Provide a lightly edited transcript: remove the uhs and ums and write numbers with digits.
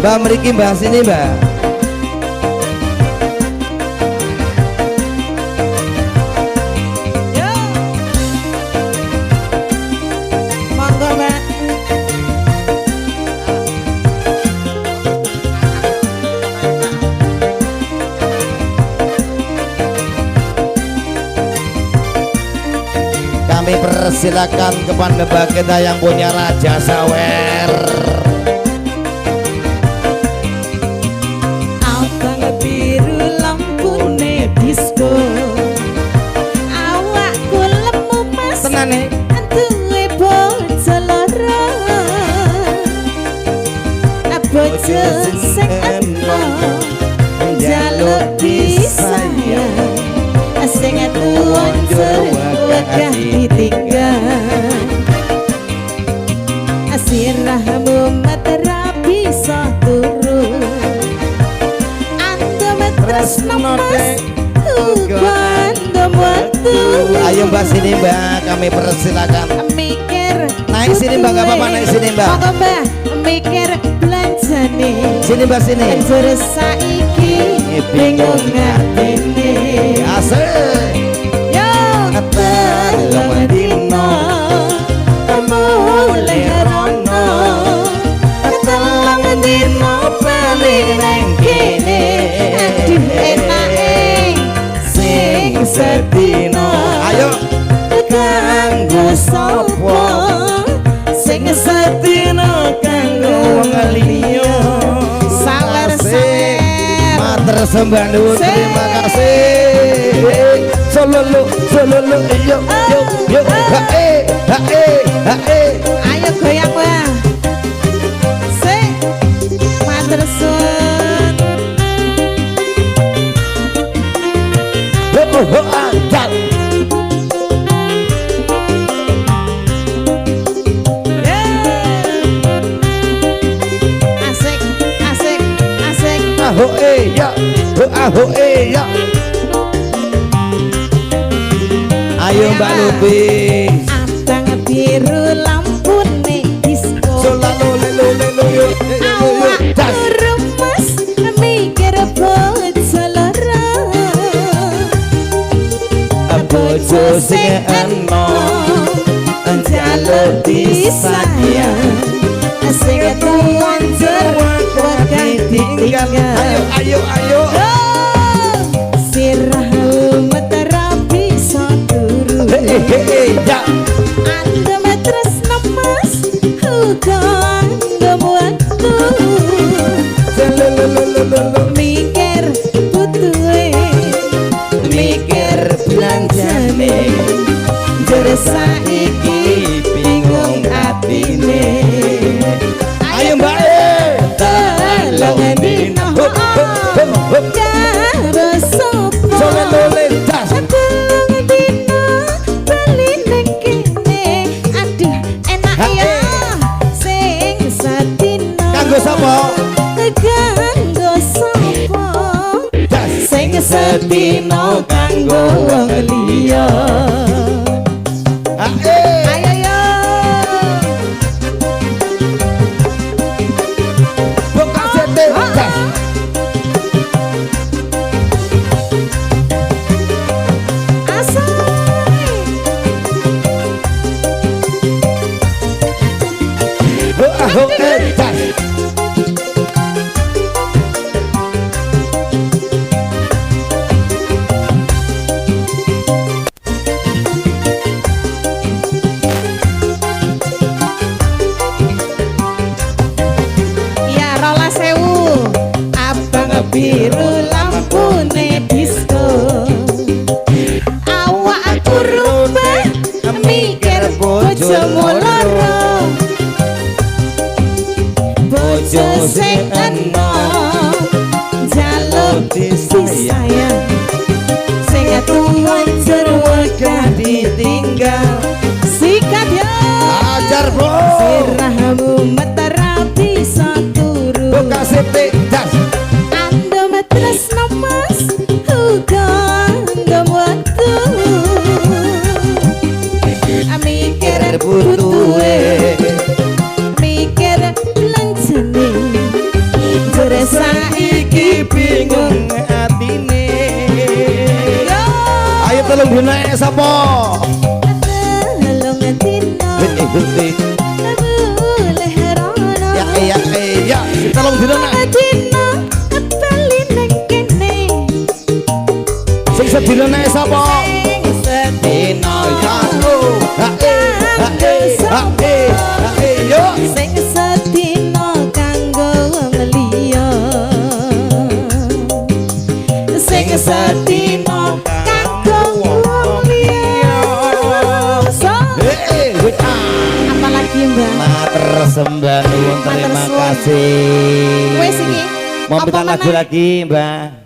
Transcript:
Mbak mriki Mbak sini Mbak. Yo. Monggo Mbak. Kami persilakan kepada Mbak kita yang punya Raja Sawer. Abang biru lampune disco. Awakku lemu mas. Tenane. Duwe bojo loro. Bojo sing enom njaluk disayang. Sing tuwonjur wegah ditinggal. Sirahmu metera bisa turu. Ando metresno mas ando waktu. Ayo Mbak sini Mbak, kami persilakan. Mikir Naik sini Mbak, gak apa-apa naik sini Mbak. Monggo Mbak, mikir belanjane. Sini Mbak sini. Anjur saiki bingung ngatine. Asik. Yo telung dino mulai rono. Telung dino balik nang kene. Aduh enake sing sedino. Ayo Kanggo sapa sing sedina kanggo wong liya. Sawer sawer matur sembah nuwun, terima kasih. Sololo sololo yo yo yo hae hae hae. ayo goyang wah. Sik matur suwun. Ho ho anjal. Asik asik asik. Aho ya, aho ya. Ayo Mbak Lupi. Abang biru lampune disco. Solalo lelo lelo yo. Awak remes mikir bojo loro. Bojo sing enom njaluk disayang. Sing tuwonjur wegah ditinggal. Ayo ayo ayo. Sirahmu metera bisa turu. Ya. Anda metresno mas uga anggap waktu. Mikir butuhe, mikir belanjane. Jare saiki bingung atine. Ayo Mbak. Telung dino karo sapa. Sololo lentas. Telung dino bali ning kene. Aduh enak ya sing sadina. Kanggo sapa? Kanggo sapa? Sing sedina kanggo wong liya. Ayo yo. Buka sete. Aho entas. Ya rola sewu. Abang biru lampune disco. Awak aku rubah mikir bojomu loro. Bojo sing enom njaluk disayang. Sing tuwonjur wegah ditinggal. Sikat yo. Ajar bro. Sirahmu metera bisa turu. Buka sete. Das. Ando metresno mas uga anggap waktu. Mikir butuhe, mikir belanjane. telung dina sapa? Telung dina boleh rono Ya telung dina nak dina bali nang kene sing sedina nek sapa? sedina Ya yo sing sedina kanggo wong liya sing sedina kanggo wong liya apalagi mbak matur sembah nuwun terima Matur suwun. kasih wes iki mau apa minta lagu meneh? lagi mbak